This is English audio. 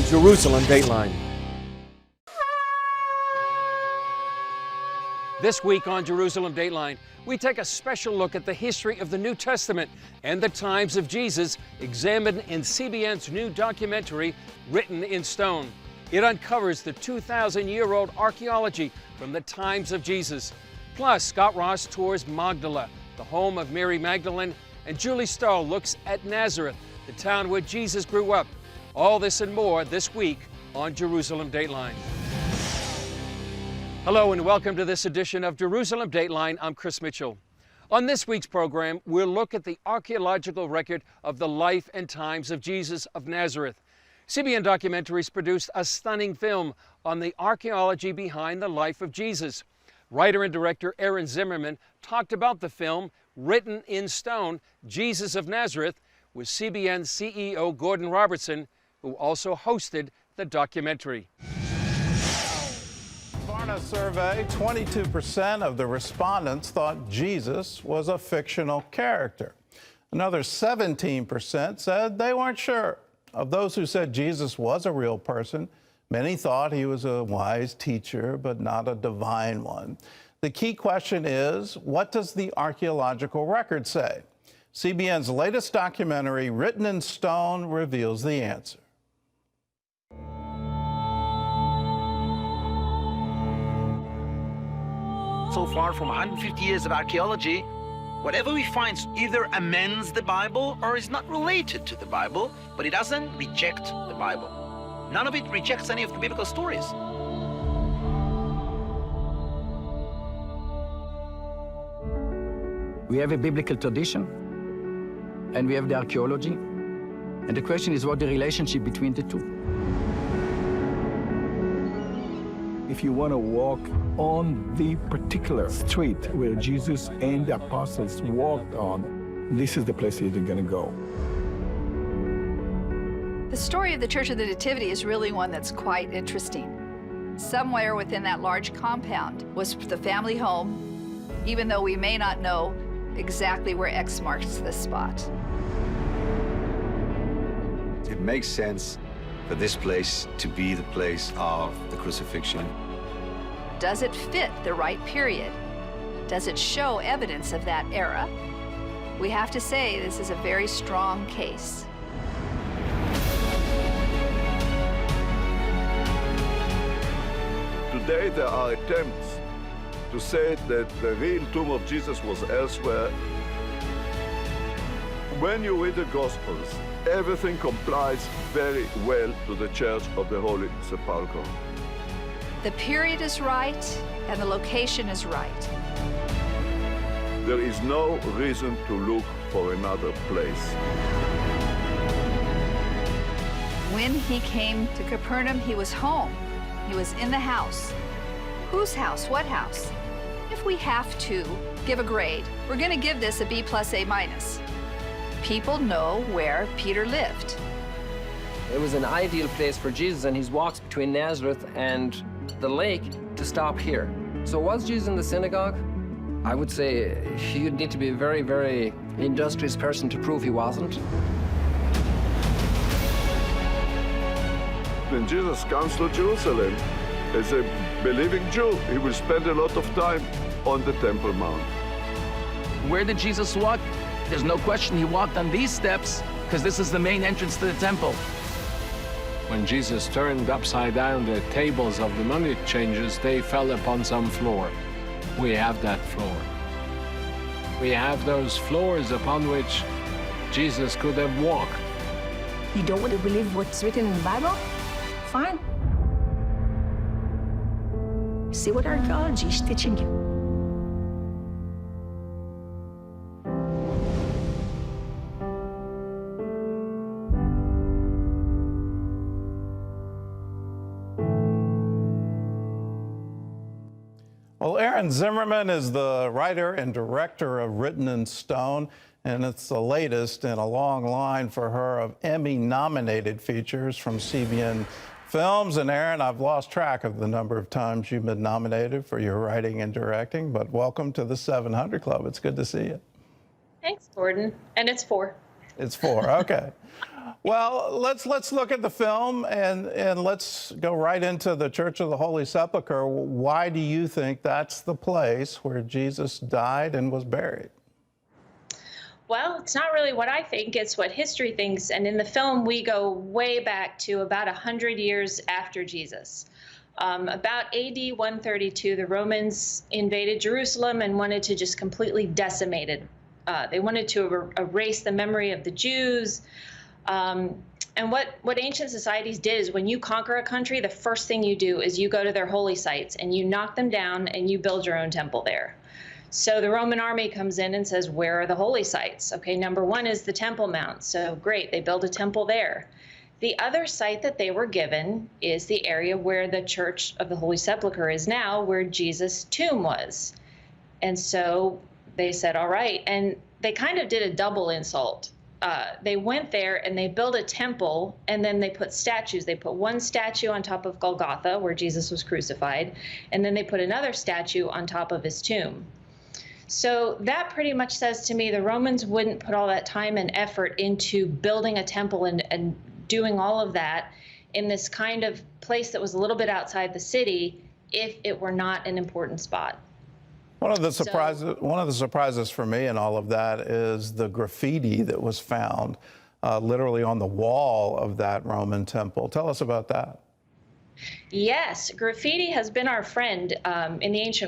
Jerusalem Dateline. This week on Jerusalem Dateline, we take a special look at the history of the New Testament and the times of Jesus, examined in CBN's new documentary, Written in Stone. It uncovers the 2,000-year-old archaeology from the times of Jesus. Plus, Scott Ross tours Magdala, the home of Mary Magdalene, and Julie Stahl looks at Nazareth, the town where Jesus grew up. All this and more this week on Jerusalem Dateline. Hello and welcome to this edition of Jerusalem Dateline. I'm Chris Mitchell. On this week's program, we'll look at the archaeological record of the life and times of Jesus of Nazareth. CBN Documentaries produced a stunning film on the archaeology behind the life of Jesus. Writer and director Aaron Zimmerman talked about the film Written in Stone, Jesus of Nazareth, with CBN CEO Gordon Robertson, who also hosted the documentary. A survey, 22% of the respondents thought Jesus was a fictional character. Another 17% said they weren't sure. Of those who said Jesus was a real person, many thought he was a wise teacher, but not a divine one. The key question is, what does the archaeological record say? CBN's latest documentary, Written in Stone, reveals the answer. So far from 150 years of archaeology, whatever we find either amends the Bible or is not related to the Bible, but it doesn't reject the Bible. None of it rejects any of the biblical stories. We have a biblical tradition, and we have the archaeology, and the question is what the relationship between the two. If you want to walk on the particular street where Jesus and the apostles walked on, this is the place that you're going to go. The story of the Church of the Nativity is really one that's quite interesting. Somewhere within that large compound was the family home, even though we may not know exactly where X marks the spot. It makes sense for this place to be the place of the crucifixion. Does it fit the right period? Does it show evidence of that era? We have to say this is a very strong case. Today there are attempts to say that the real tomb of Jesus was elsewhere. When you read the Gospels, everything complies very well to the Church of the Holy Sepulchre. The period is right and the location is right. There is no reason to look for another place. When he came to Capernaum, he was home. He was in the house. Whose house? What house? If we have to give a grade, we're going to give this a B plus A minus. People know where Peter lived. It was an ideal place for Jesus, and he's walked between Nazareth and the lake to stop here. So was Jesus in the synagogue? I would say you'd need to be a very, very industrious person to prove he wasn't. When Jesus comes to Jerusalem, as a believing Jew, he will spend a lot of time on the Temple Mount. Where did Jesus walk? There's no question he walked on these steps, because this is the main entrance to the temple. When Jesus turned upside down the tables of the money changers, they fell upon some floor. We have that floor. We have those floors upon which Jesus could have walked. You don't want to believe what's written in the Bible? Fine. See what archaeology is teaching you. Well, Aaron Zimmerman is the writer and director of Written in Stone, and it's the latest in a long line for her of Emmy-nominated features from CBN Films. And Aaron, I've lost track of the number of times you've been nominated for your writing and directing, but welcome to the 700 Club. It's good to see you. Thanks, Gordon. And it's 4. It's 4. Okay. Well, let's look at the film and let's go right into the Church of the Holy Sepulchre. Why do you think that's the place where Jesus died and was buried? Well, it's not really what I think, it's what history thinks. And in the film, we go way back to about 100 years after Jesus. About AD 132, the Romans invaded Jerusalem and wanted to just completely decimate it. They wanted to erase the memory of the Jews. And what ancient societies did is when you conquer a country, the first thing you do is you go to their holy sites and you knock them down and you build your own temple there. So the Roman army comes in and says, where are the holy sites? Okay, number 1 is the Temple Mount. So great, they build a temple there. The other site that they were given is the area where the Church of the Holy Sepulchre is now, where Jesus' tomb was. And so they said, all right, and they kind of did a double insult. They went there and they built a temple, and then they put statues. They put one statue on top of Golgotha, where Jesus was crucified, and then they put another statue on top of his tomb. So that pretty much says to me the Romans wouldn't put all that time and effort into building a temple and doing all of that in this kind of place that was a little bit outside the city if it were not an important spot. One of the surprises for me in all of that is the graffiti that was found literally on the wall of that Roman temple. Tell us about that. Yes, graffiti has been our friend in the ancient